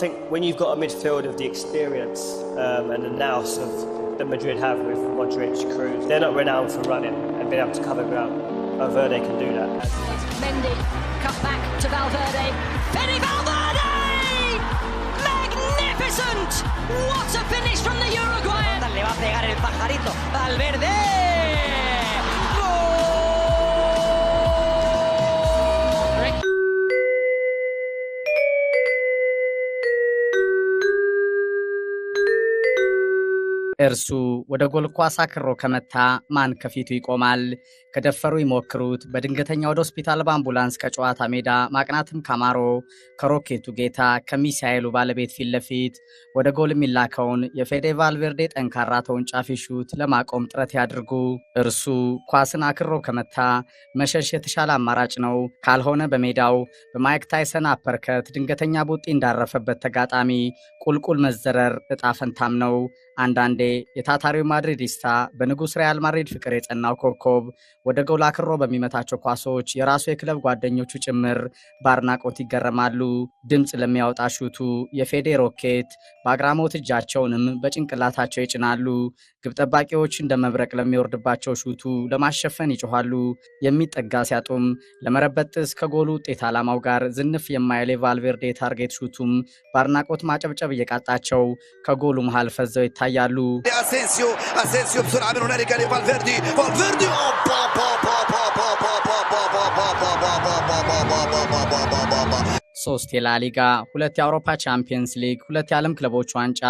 think when you've got a midfield of the experience and the nous of that Madrid have with Modric, Kroos, they're not renowned for running and being able to cover ground. Valverde can do that. Mendy, cut back to Valverde. Fede Valverde! Magnificent! What a finish from the Uruguayan! Le va a pegar el pajarito. Valverde! እርሱ ወደ ጎል ኳስ አክሮ ከመታ ማን ከፊቱ ይቆማል? ከደፈሩ ይሞክሩት በድንገተኛ ወደ ሆስፒታል በአምቡላንስ ከጨዋታ ሜዳ ማቅናትም ካማሮ ከሮኬቱ ጌታ ከሚሳኤሉ ባለቤት ፊት ለፊት ወደ ጎል የሚላከውን የፌዴ ቫልቬርዴ ጠንካራ ተወንጫፊ ሹት ለማቆም ጥረት ያድርጉ። እርሱ ኳስን አክሮ ከመታ መሸሽ የተሻለ አማራጭ ነው። ካልሆነ በሜዳው በማይክ ታይሰን አፐርከት ድንገተኛ ቡጢ እንዳረፈበት ተጋጣሚ ቁልቁል መዘረር እጣ ፈንታም ነው። አንዳንዴ የታታሪው ማድሪዲስታ በንጉስ ሪያል ማድሪድ ፍቅር የጸናው ኮከብ ወደ ጎል አክሮ በሚመታቸው ኳሶች የራሱ የክለብ ጓደኞቹ ጭምር ባርናቆት ይገረማሉ። ድምጽ ለሚያወጣ ሹቱ የፌዴ ሮኬት በአግራሞት እጃቸውንም በጭንቅላታቸው ይጭናሉ። ግብ ጠባቂዎች እንደ መብረቅ ለሚወርድባቸው ሹቱ ለማሸፈን ይጮሃሉ። የሚጠጋ ሲያጡም ለመረበጥስ ከጎሉ ውጤት ዓላማው ጋር ዝንፍ የማይል ቫልቬርዴ ታርጌት ሹቱም ባርናቆት ማጨብጨብ እየቃጣቸው ከጎሉ መሃል ፈዘው ይታያሉ። Asensio بسرعة من هنالك لفالفيردي فالفيردي ሶስት የላሊጋ፣ 2 የአውሮፓ ቻምፒየንስ ሊግ፣ 2 የዓለም ክለቦች ዋንጫ፣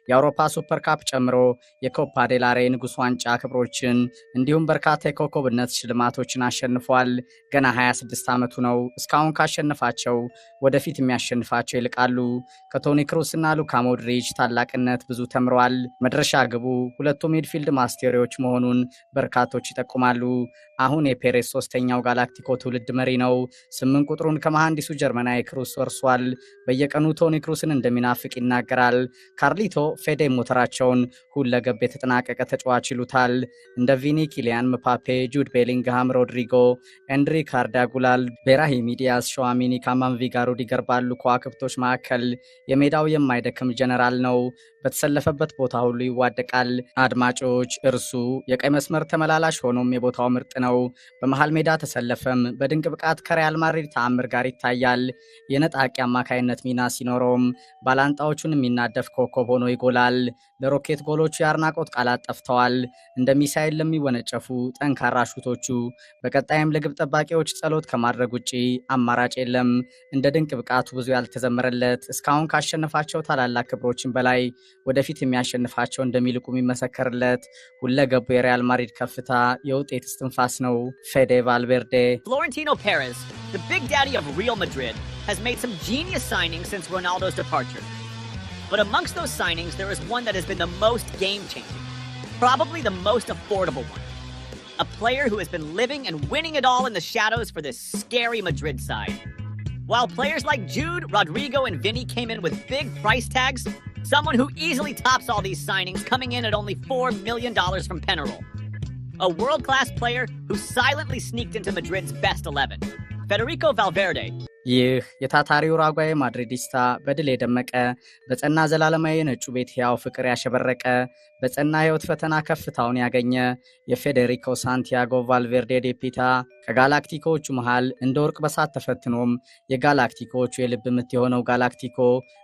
የአውሮፓ ሱፐር ካፕ ጨምሮ የኮፓ ዴል ሬይ ንጉስ ዋንጫ ክብሮችን እንዲሁም በርካታ የኮከብነት ሽልማቶችን አሸንፏል። ገና 26 ዓመቱ ነው። እስካሁን ካሸነፋቸው ወደፊት የሚያሸንፋቸው ይልቃሉ። ከቶኒ ክሩስና ሉካ ሞድሪች ታላቅነት ብዙ ተምሯል። መድረሻ ግቡ ሁለቱ ሚድፊልድ ማስቴሪዎች መሆኑን በርካቶች ይጠቁማሉ። አሁን የፔሬስ ሶስተኛው ጋላክቲኮ ትውልድ መሪ ነው። 8 ቁጥሩን ከመሐንዲሱ ጀርመናዊ ክሩስ ወርሷል። በየቀኑ ቶኒ ክሩስን እንደሚናፍቅ ይናገራል። ካርሊቶ ፌዴ ሞተራቸውን ሁለገብ የተጠናቀቀ ተጫዋች ይሉታል። እንደ ቪኒ፣ ኪሊያን ምፓፔ፣ ጁድ ቤሊንግሃም፣ ሮድሪጎ፣ ኤንድሪክ፣ አርዳ ጉላል፣ ቤራሂም ዲያዝ፣ ሸዋሚኒ፣ ካማቪንጋ፣ ሩዲገር ባሉ ከዋክብቶች መካከል የሜዳው የማይደክም ጀነራል ነው። በተሰለፈበት ቦታ ሁሉ ይዋደቃል። አድማጮች፣ እርሱ የቀይ መስመር ተመላላሽ ሆኖም የቦታው ምርጥ ነው። በመሃል ሜዳ ተሰለፈም በድንቅ ብቃት ከሪያል ማድሪድ ተአምር ጋር ይታያል። የነጣቂ አማካይነት ሚና ሲኖረውም ባላንጣዎቹን የሚናደፍ ኮከብ ሆኖ ይጎላል። ለሮኬት ጎሎቹ የአድናቆት ቃላት ጠፍተዋል። እንደ ሚሳኤል ለሚወነጨፉ ጠንካራ ሹቶቹ በቀጣይም ለግብ ጠባቂዎች ጸሎት ከማድረግ ውጪ አማራጭ የለም። እንደ ድንቅ ብቃቱ ብዙ ያልተዘመረለት እስካሁን ካሸነፋቸው ታላላቅ ክብሮችን በላይ ወደፊት የሚያሸንፋቸው እንደሚልቁ የሚመሰከርለት ሁለገቡ የሪያል ማድሪድ ከፍታ የውጤት እስትንፋስ ነው። ፌዴ ቫልቬርዴ። Florentino Perez, the big daddy of Real Madrid, has made some genius signings since Ronaldo's departure. But amongst those signings, there is one that has been the most game-changing, probably the most affordable one. A player who has been living and winning it all in the shadows for this scary Madrid side. While players like Jude, Rodrigo, and Vinny came in with big price tags, someone who easily tops all these signings, coming in at only $4 million from Penarol. A world-class player who silently sneaked into Madrid's best 11. Federico Valverde. ይህ የታታሪው ኡራጓይ ማድሪዲስታ በድል የደመቀ በጸና ዘላለማዊ ነጩ ቤት ሕያው ፍቅር ያሸበረቀ በጸና ሕይወት ፈተና ከፍታውን ያገኘ የፌዴሪኮ ሳንቲያጎ ቫልቬርዴ ዴፒታ ከጋላክቲኮቹ መሃል እንደ ወርቅ በሳት ተፈትኖም የጋላክቲኮቹ የልብ ምት የሆነው ጋላክቲኮ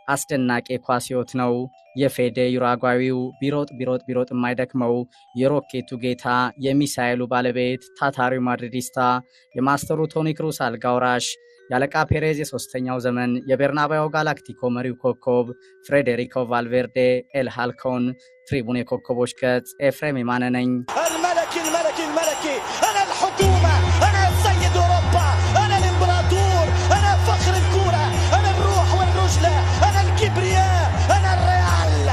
አስደናቂ ኳስ ሕይወት ነው። የፌዴ ኡራጓዊው ቢሮጥ የማይደክመው የሮኬቱ ጌታ የሚሳኤሉ ባለቤት ታታሪው ማድሪዲስታ የማስተሩ ቶኒ ክሩስ አልጋውራሽ ያለቃ ፔሬዝ የሶስተኛው ዘመን የቤርናባዮ ጋላክቲኮ መሪው ኮከብ ፍሬዴሪኮ ቫልቬርዴ ኤል ሃልኮን ትሪቡን የኮከቦች ገጽ ኤፍሬም የማነ ነኝ። الملكي أنا الحكومة أنا سيد أوروبا أنا الإمبراطور أنا فخر الكرة أنا الروح والرجلة أنا الكبرياء أنا الريال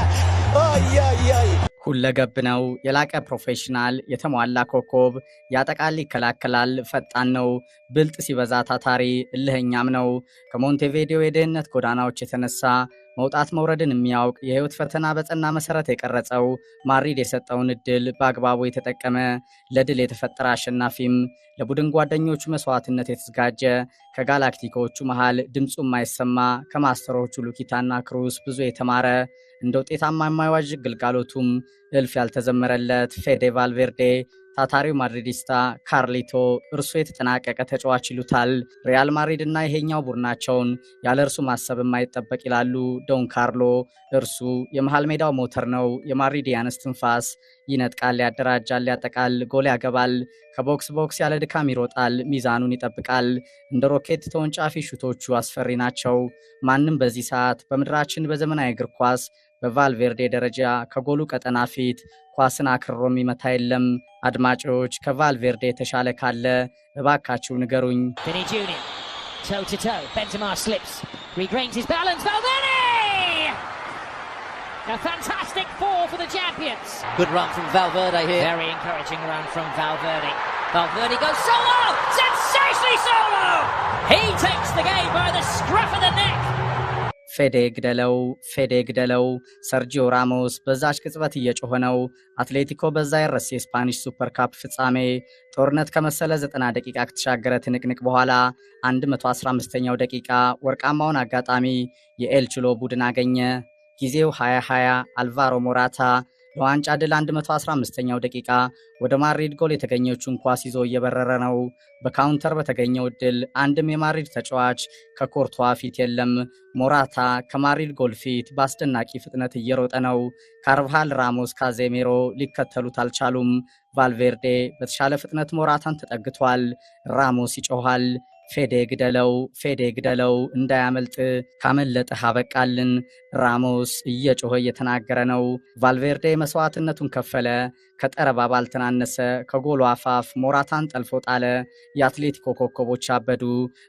أي ሁለገብ ነው። የላቀ ፕሮፌሽናል የተሟላ ኮከብ ያጠቃል፣ ይከላከላል፣ ፈጣን ነው። ብልጥ ሲበዛ ታታሪ እልህኛም ነው። ከሞንቴቪዲዮ የድህነት ጎዳናዎች የተነሳ መውጣት መውረድን የሚያውቅ የህይወት ፈተና በጸና መሰረት የቀረጸው ማድሪድ የሰጠውን እድል በአግባቡ የተጠቀመ ለድል የተፈጠረ አሸናፊም ለቡድን ጓደኞቹ መስዋዕትነት የተዘጋጀ ከጋላክቲኮቹ መሃል ድምጹ የማይሰማ ከማስተሮቹ ሉኪታና ክሩስ ብዙ የተማረ እንደ ውጤታማ የማይዋዥቅ ግልጋሎቱም እልፍ ያልተዘመረለት ፌዴ ቫልቬርዴ ታታሪው ማድሪዲስታ ካርሊቶ እርሱ የተጠናቀቀ ተጫዋች ይሉታል። ሪያል ማድሪድ እና ይሄኛው ቡድናቸውን ያለ እርሱ ማሰብ የማይጠበቅ ይላሉ ዶን ካርሎ። እርሱ የመሃል ሜዳው ሞተር ነው፣ የማድሪዲያንስ ትንፋስ። ይነጥቃል፣ ያደራጃል፣ ያጠቃል፣ ጎል ያገባል፣ ከቦክስ ቦክስ ያለ ድካም ይሮጣል፣ ሚዛኑን ይጠብቃል። እንደ ሮኬት ተወንጫፊ ሹቶቹ አስፈሪ ናቸው። ማንም በዚህ ሰዓት በምድራችን በዘመናዊ እግር ኳስ በቫልቬርዴ ደረጃ ከጎሉ ቀጠና ፊት ኳስን አክርሮ የሚመታ የለም። አድማጮች ከቫልቬርዴ የተሻለ ካለ እባካችሁ ንገሩኝ። Vinny Junior, toe to toe, Benzema slips, regains his balance, Valverde! A fantastic ball for the champions. Good run from Valverde here. Very encouraging run from Valverde. Valverde goes solo! Sensationally solo! He takes the game by the scruff of the neck. ፌዴ ግደለው ሰርጂዮ ራሞስ በዛች ቅጽበት እየጮኸ ነው። አትሌቲኮ በዛ የረስ የስፓኒሽ ሱፐር ካፕ ፍጻሜ ጦርነት ከመሰለ 90 ደቂቃ ከተሻገረ ትንቅንቅ በኋላ 115ኛው ደቂቃ ወርቃማውን አጋጣሚ የኤልችሎ ቡድን አገኘ። ጊዜው 2020 አልቫሮ ሞራታ ለዋንጫ ድል 115ኛው ደቂቃ ወደ ማድሪድ ጎል የተገኘችውን ኳስ ይዞ እየበረረ ነው። በካውንተር በተገኘው ድል አንድም የማድሪድ ተጫዋች ከኮርቷ ፊት የለም። ሞራታ ከማድሪድ ጎል ፊት በአስደናቂ ፍጥነት እየሮጠ ነው። ካርቫሃል፣ ራሞስ፣ ካዜሜሮ ሊከተሉት አልቻሉም። ቫልቬርዴ በተሻለ ፍጥነት ሞራታን ተጠግቷል። ራሞስ ይጮሃል፣ ፌዴ ግደለው እንዳያመልጥ፣ ካመለጠህ አበቃልን። ራሞስ እየጮኸ እየተናገረ ነው። ቫልቬርዴ መስዋዕትነቱን ከፈለ። ከጠረባ ባልተናነሰ ከጎሉ አፋፍ ሞራታን ጠልፎ ጣለ። የአትሌቲኮ ኮከቦች አበዱ።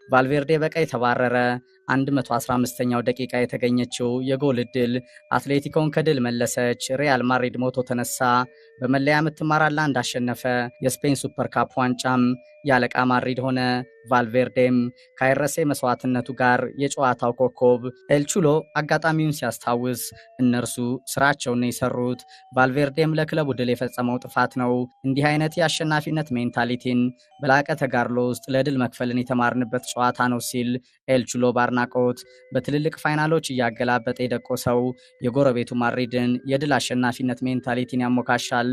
ቫልቬርዴ በቀይ ተባረረ። 115ኛው ደቂቃ የተገኘችው የጎል ዕድል አትሌቲኮን ከድል መለሰች። ሪያል ማድሪድ ሞቶ ተነሳ። በመለያ ምት ማራላ እንዳሸነፈ የስፔን ሱፐር ካፕ ዋንጫም ያለቃ ማድሪድ ሆነ። ቫልቬርዴም ካይረሴ መስዋዕትነቱ ጋር የጨዋታው ኮከብ። ኤልቹሎ አጋጣሚውን ሲያስታውስ እነርሱ ስራቸውን ነው የሰሩት፣ ቫልቬርዴም ለክለቡ ድል የፈጸመው ጥፋት ነው። እንዲህ አይነት የአሸናፊነት ሜንታሊቲን በላቀ ተጋድሎ ውስጥ ለድል መክፈልን የተማርንበት ጨዋታ ነው ሲል ኤልቹሎ ባርናቆት በትልልቅ ፋይናሎች እያገላበጠ የደቆሰው የጎረቤቱ ማድሪድን የድል አሸናፊነት ሜንታሊቲን ያሞካሻል።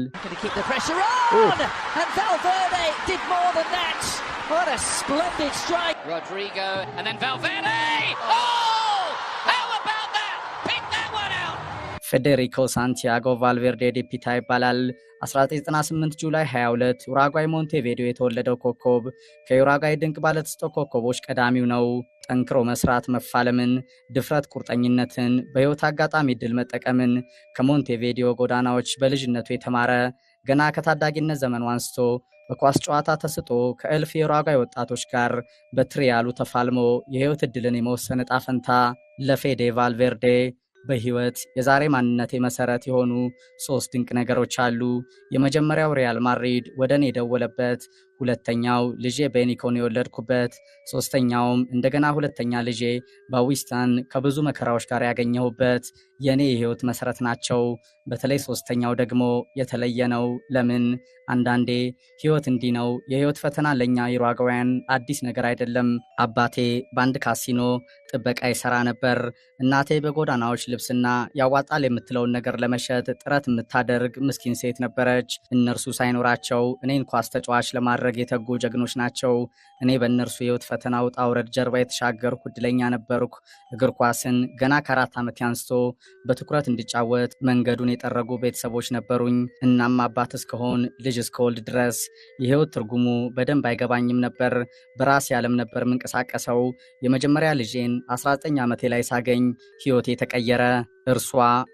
What a splendid strike. Rodrigo and then Valverde. Oh! How about that? Pick that one out. ፌዴሪኮ ሳንቲያጎ ቫልቬርዴ ዲፒታ ይባላል። 1998 ጁላይ 22 ኡራጓይ ሞንቴቪዲዮ የተወለደው ኮከብ ከኡራጓይ ድንቅ ባለተሰጥኦ ኮከቦች ቀዳሚው ነው። ጠንክሮ መስራት፣ መፋለምን፣ ድፍረት፣ ቁርጠኝነትን፣ በህይወት አጋጣሚ ድል መጠቀምን ከሞንቴቪዲዮ ጎዳናዎች በልጅነቱ የተማረ ገና ከታዳጊነት ዘመኑ አንስቶ በኳስ ጨዋታ ተስጦ ከእልፍ የኡራጓይ ወጣቶች ጋር በትሪያሉ ተፋልሞ የህይወት ዕድልን የመወሰን ዕጣ ፈንታ ለፌዴ ቫልቬርዴ በህይወት የዛሬ ማንነቴ መሰረት የሆኑ 3 ድንቅ ነገሮች አሉ። የመጀመሪያው ሪያል ማድሪድ ወደኔ የደወለበት፣ ሁለተኛው ልጄ ቤኒኮን የወለድኩበት፣ ሶስተኛውም እንደገና ሁለተኛ ልጄ በዊስታን ከብዙ መከራዎች ጋር ያገኘሁበት የኔ የህይወት መሰረት ናቸው። በተለይ ሶስተኛው ደግሞ የተለየ ነው። ለምን? አንዳንዴ ህይወት እንዲህ ነው። የህይወት ፈተና ለኛ ኡራጓውያን አዲስ ነገር አይደለም። አባቴ በአንድ ካሲኖ ጥበቃ ይሰራ ነበር። እናቴ በጎዳናዎች ልብስና ያዋጣል የምትለውን ነገር ለመሸጥ ጥረት የምታደርግ ምስኪን ሴት ነበረች። እነርሱ ሳይኖራቸው እኔን ኳስ ተጫዋች ለማድረግ የተጉ ጀግኖች ናቸው። እኔ በእነርሱ የህይወት ፈተና ውጣ ውረድ ጀርባ የተሻገርኩ ዕድለኛ ነበርኩ። እግር ኳስን ገና ከ4 ዓመት አንስቶ በትኩረት እንዲጫወት መንገዱን የጠረጉ ቤተሰቦች ነበሩኝ። እናም አባት እስከሆን ልጅ እስከወልድ ድረስ የህይወት ትርጉሙ በደንብ አይገባኝም ነበር። በራሴ ዓለም ነበር የምንቀሳቀሰው። የመጀመሪያ ልጄን 19 ዓመቴ ላይ ሳገኝ ህይወቴ ተቀየረ። እርሷ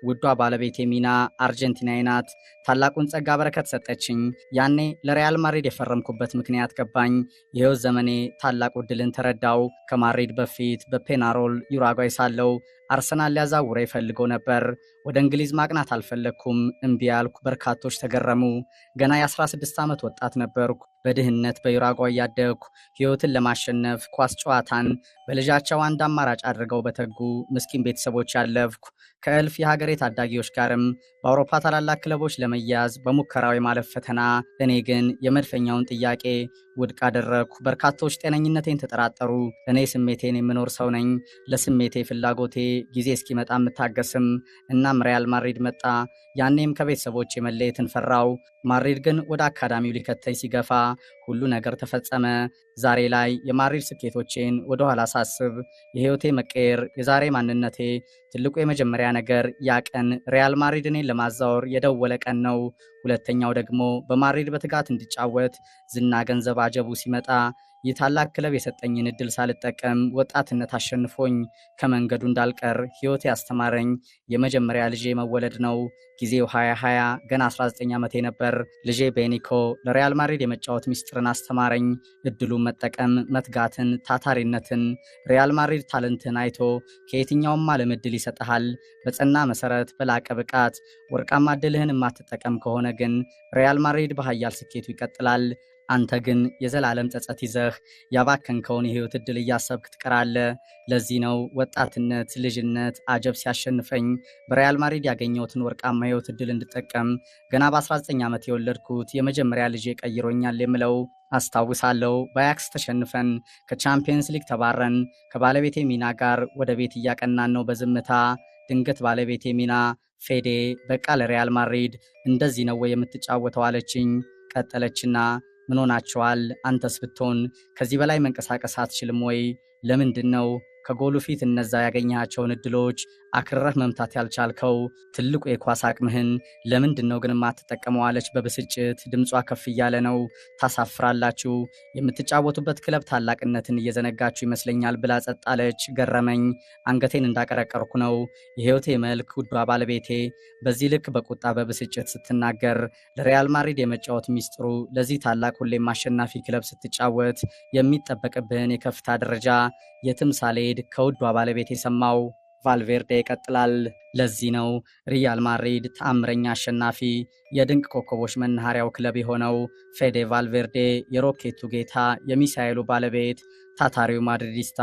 ውዷ ባለቤቴ ሚና አርጀንቲናዊ ናት። ታላቁን ጸጋ በረከት ሰጠችኝ። ያኔ ለሪያል ማድሪድ የፈረምኩበት ምክንያት ገባኝ። የህይወት ዘመኔ ታላቁ ዕድልን ተረዳው። ከማድሪድ በፊት በፔናሮል ኡራጓይ ሳለው አርሰናል ሊያዛውረኝ ፈልገው ነበር። ወደ እንግሊዝ ማቅናት አልፈለኩም፣ እምቢ ያልኩ። በርካቶች ተገረሙ። ገና የ16 ዓመት ወጣት ነበርኩ። በድህነት በዩራጓይ ያደግኩ። ህይወትን ለማሸነፍ ኳስ ጨዋታን በልጃቸው አንድ አማራጭ አድርገው በተጉ ምስኪን ቤተሰቦች ያለፍኩ። ከእልፍ የሀገሬ ታዳጊዎች ጋርም በአውሮፓ ታላላቅ ክለቦች ለመያዝ በሙከራው የማለፍ ፈተና፣ እኔ ግን የመድፈኛውን ጥያቄ ውድቅ አደረግኩ። በርካቶች ጤነኝነቴን ተጠራጠሩ። እኔ ስሜቴን የምኖር ሰው ነኝ። ለስሜቴ ፍላጎቴ ጊዜ እስኪመጣ የምታገስም። እናም ሪያል ማድሪድ መጣ። ያኔም ከቤተሰቦች የመለየትን ፈራው። ማድሪድ ግን ወደ አካዳሚው ሊከተኝ ሲገፋ ሁሉ ነገር ተፈጸመ። ዛሬ ላይ የማድሪድ ስኬቶቼን ወደ ኋላ ሳስብ የህይወቴ መቀየር፣ የዛሬ ማንነቴ ትልቁ የመጀመሪያ ነገር ያ ቀን ሪያል ማድሪድ እኔን ለማዛወር የደወለ ቀን ነው። ሁለተኛው ደግሞ በማድሪድ በትጋት እንዲጫወት ዝና፣ ገንዘብ፣ አጀቡ ሲመጣ ይህ ታላቅ ክለብ የሰጠኝን እድል ሳልጠቀም ወጣትነት አሸንፎኝ ከመንገዱ እንዳልቀር ህይወቴ ያስተማረኝ የመጀመሪያ ልጄ መወለድ ነው። ጊዜው 2020 ገና 19 ዓመቴ ነበር። ልጄ ቤኒኮ ለሪያል ማድሪድ የመጫወት ሚስጥርን አስተማረኝ። እድሉን መጠቀም፣ መትጋትን፣ ታታሪነትን። ሪያል ማድሪድ ታለንትን አይቶ ከየትኛውም ዓለም እድል ይሰጥሃል። በጸና መሰረት፣ በላቀ ብቃት። ወርቃማ እድልህን የማትጠቀም ከሆነ ግን ሪያል ማድሪድ በኃያል ስኬቱ ይቀጥላል። አንተ ግን የዘላለም ጸጸት ይዘህ ያባከንከውን የህይወት እድል እያሰብክ ትቀራለህ። ለዚህ ነው ወጣትነት፣ ልጅነት አጀብ ሲያሸንፈኝ በሪያል ማድሪድ ያገኘሁትን ወርቃማ የህይወት እድል እንድጠቀም ገና በ19 ዓመት የወለድኩት የመጀመሪያ ልጄ ቀይሮኛል የምለው። አስታውሳለሁ በአያክስ ተሸንፈን ከቻምፒየንስ ሊግ ተባረን ከባለቤቴ ሚና ጋር ወደ ቤት እያቀናን ነው በዝምታ። ድንገት ባለቤቴ ሚና ፌዴ በቃ ለሪያል ማድሪድ እንደዚህ ነው ወይ የምትጫወተው አለችኝ። ቀጠለችና ምን ሆናችኋል? አንተስ ብትሆን ከዚህ በላይ መንቀሳቀስ አትችልም ወይ? ለምንድን ነው ከጎሉ ፊት እነዛ ያገኛቸውን እድሎች አክረህ መምታት ያልቻልከው? ትልቁ የኳስ አቅምህን ለምንድን ነው ግን ማትጠቀመው? አለች በብስጭት። ድምጿ ከፍ እያለ ነው። ታሳፍራላችሁ። የምትጫወቱበት ክለብ ታላቅነትን እየዘነጋችሁ ይመስለኛል ብላ ጸጥ አለች። ገረመኝ። አንገቴን እንዳቀረቀርኩ ነው። የህይወቴ መልክ ውዷ ባለቤቴ በዚህ ልክ በቁጣ በብስጭት ስትናገር፣ ለሪያል ማድሪድ የመጫወት ሚስጥሩ ለዚህ ታላቅ ሁሌም አሸናፊ ክለብ ስትጫወት የሚጠበቅብህን የከፍታ ደረጃ የትም ሳልሄድ ከውዷ ባለቤቴ ሰማው። ቫልቬርዴ ይቀጥላል። ለዚህ ነው ሪያል ማድሪድ ተአምረኛ አሸናፊ፣ የድንቅ ኮከቦች መናኸሪያው ክለብ የሆነው። ፌዴ ቫልቬርዴ የሮኬቱ ጌታ፣ የሚሳኤሉ ባለቤት፣ ታታሪው ማድሪዲስታ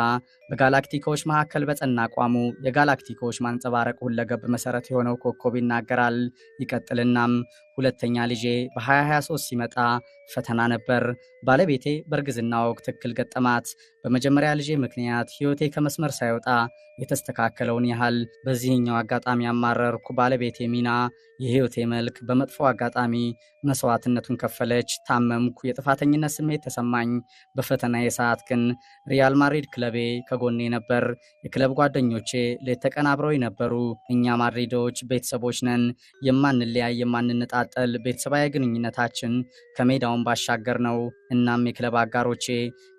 በጋላክቲኮች መካከል በጸና አቋሙ የጋላክቲኮች ማንጸባረቅ ሁለገብ መሰረት የሆነው ኮከብ ይናገራል። ይቀጥልናም ሁለተኛ ልጄ በ2023 ሲመጣ ፈተና ነበር። ባለቤቴ በእርግዝና ወቅት እክል ገጠማት። በመጀመሪያ ልጄ ምክንያት ህይወቴ ከመስመር ሳይወጣ የተስተካከለውን ያህል በዚህኛው አጋጣሚ አማረርኩ። ባለቤቴ ሚና የህይወቴ መልክ በመጥፎ አጋጣሚ መስዋዕትነቱን ከፈለች። ታመምኩ። የጥፋተኝነት ስሜት ተሰማኝ። በፈተናዬ ሰዓት ግን ሪያል ማድሪድ ክለቤ ከጎኔ ነበር። የክለብ ጓደኞቼ ሌት ተቀን አብረው ነበሩ። እኛ ማድሪዶች ቤተሰቦች ነን። የማንለያይ የማንነጣጠል ቤተሰባዊ ግንኙነታችን ከሜዳውን ባሻገር ነው። እናም የክለብ አጋሮቼ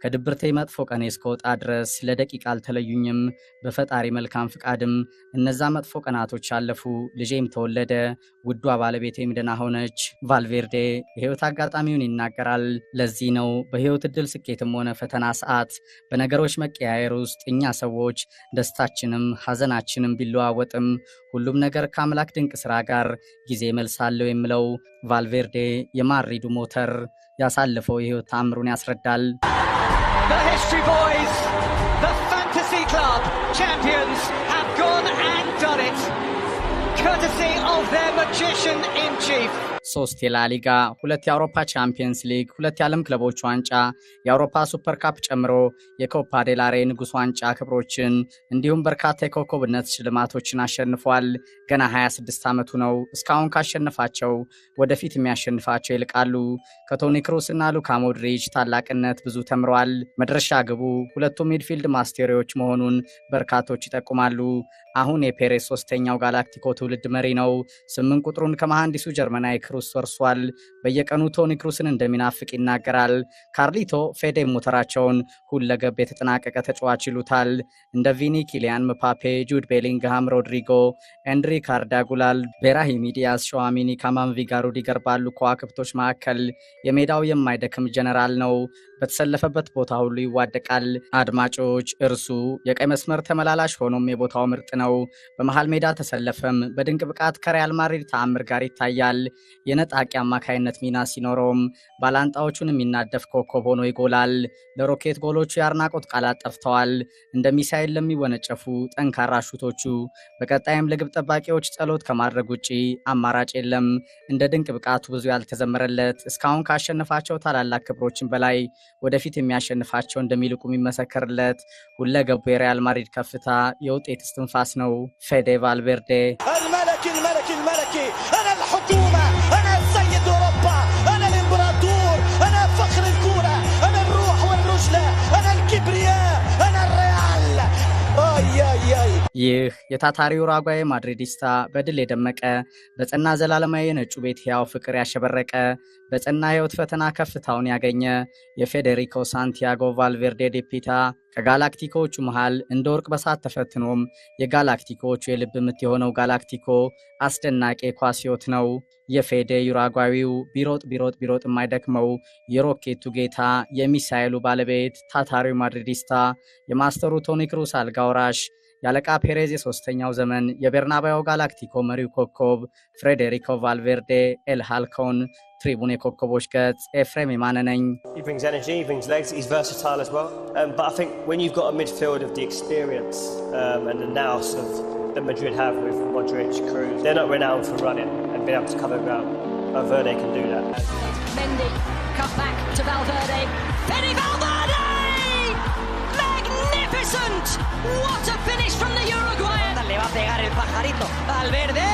ከድብርቴ መጥፎ ቀኔ እስከወጣ ድረስ ለደቂቃ አልተለዩኝም። በፈጣሪ መልካም ፍቃድም እነዛ መጥፎ ቀናቶች አለፉ። ልጄም ተወለደ። ውዷ ባለቤቴም ደህና ሆነች። ቫልቬርዴ የህይወት አጋጣሚውን ይናገራል። ለዚህ ነው በህይወት እድል ስኬትም ሆነ ፈተና ሰዓት በነገሮች መቀያየር ውስጥ እኛ ሰዎች ደስታችንም ሐዘናችንም ቢለዋወጥም ሁሉም ነገር ከአምላክ ድንቅ ስራ ጋር ጊዜ መልሳለሁ የምለው። ቫልቬርዴ የማድሪዱ ሞተር ያሳለፈው የህይወት ተአምሩን ያስረዳል። The history boys, the fantasy club champions have gone and done it, courtesy of their magician in chief. 3 የላሊጋ፣ 2 የአውሮፓ ቻምፒየንስ ሊግ፣ 2 የዓለም ክለቦች ዋንጫ፣ የአውሮፓ ሱፐር ካፕ ጨምሮ የኮፓ ዴላሬ ንጉስ ዋንጫ ክብሮችን እንዲሁም በርካታ የኮከብነት ሽልማቶችን አሸንፏል። ገና 26 ዓመቱ ነው። እስካሁን ካሸነፋቸው ወደፊት የሚያሸንፋቸው ይልቃሉ። ከቶኒ ክሩስ እና ሉካ ሞድሪች ታላቅነት ብዙ ተምሯል። መድረሻ ግቡ ሁለቱም ሚድፊልድ ማስቴሪዎች መሆኑን በርካቶች ይጠቁማሉ። አሁን የፔሬስ 3ኛው ጋላክቲኮ ትውልድ መሪ ነው። 8 ቁጥሩን ከመሐንዲሱ ጀርመናዊ ክሩስ ወርሷል። በየቀኑ ቶኒ ክሩስን እንደሚናፍቅ ይናገራል። ካርሊቶ ፌዴ ሞተራቸውን ሁለገብ የተጠናቀቀ ተጫዋች ይሉታል። እንደ ቪኒ፣ ኪሊያን ምፓፔ፣ ጁድ ቤሊንግሃም፣ ሮድሪጎ፣ ኤንድሪክ አርዳጉላል፣ ቤራሂም ዲያዝ፣ ሸዋሚኒ፣ ካማቪንጋ፣ ሩዲገር ባሉ ከዋክብቶች መካከል የሜዳው የማይደክም ጀነራል ነው። በተሰለፈበት ቦታ ሁሉ ይዋደቃል። አድማጮች እርሱ የቀይ መስመር ተመላላሽ ሆኖም የቦታው ምርጥ ነው። በመሃል ሜዳ ተሰለፈም በድንቅ ብቃት ከሪያል ማድሪድ ተአምር ጋር ይታያል። የነጣቂ አማካይነት ሚና ሲኖረውም ባላንጣዎቹን የሚናደፍ ኮከብ ሆኖ ይጎላል። ለሮኬት ጎሎቹ የአድናቆት ቃላት ጠፍተዋል። እንደ ሚሳኤል ለሚወነጨፉ ጠንካራ ሹቶቹ በቀጣይም ለግብ ጠባቂዎች ጸሎት ከማድረግ ውጪ አማራጭ የለም። እንደ ድንቅ ብቃቱ ብዙ ያልተዘመረለት እስካሁን ካሸነፋቸው ታላላቅ ክብሮችን በላይ ወደፊት የሚያሸንፋቸው እንደሚልቁ የሚመሰከርለት ሁለገቡ የሪያል ማድሪድ ከፍታ የውጤት እስትንፋስ ነው። ፌዴ ቫልቬርዴ الملكي أنا الحكومة أنا سيد أوروبا أنا الإمبراطور أنا فخر الكرة أنا الروح والرجلة أنا الكبرياء أنا الريال ይህ የታታሪው ኡራጓይ ማድሪዲስታ በድል የደመቀ በጸና ዘላለማዊ የነጩ ቤት ሕያው ፍቅር ያሸበረቀ በጸና ሕይወት ፈተና ከፍታውን ያገኘ የፌዴሪኮ ሳንቲያጎ ቫልቬርዴ ዲ ፒታ ከጋላክቲኮቹ መሃል እንደ ወርቅ በሳት ተፈትኖም የጋላክቲኮቹ የልብ ምት የሆነው ጋላክቲኮ አስደናቂ ኳስ ሕይወት ነው። የፌዴ ኡራጓዊው ቢሮጥ የማይደክመው የሮኬቱ ጌታ የሚሳኤሉ ባለቤት ታታሪው ማድሪዲስታ የማስተሩ ቶኒ ክሩስ አልጋ ወራሽ ያለቃ ፔሬዝ የሶስተኛው ዘመን የቤርናባዮ ጋላክቲኮ መሪው ኮከብ ፍሬዴሪኮ ቫልቬርዴ ኤል ሃልኮን ትሪቡን የኮከቦች ገጽ ኤፍሬም የማነ ነኝ። He brings energy, he brings legs, he's versatile as well. But I think when you've got a midfield of the experience and the nous of that Madrid have with Modric, Kroos, they're not renowned for running and being able to cover ground. Valverde can do that. Mendy, cut back to Valverde. Penny Valverde! Magnificent! What a finish from the Uruguayan! Le va a pegar el pajarito. Valverde.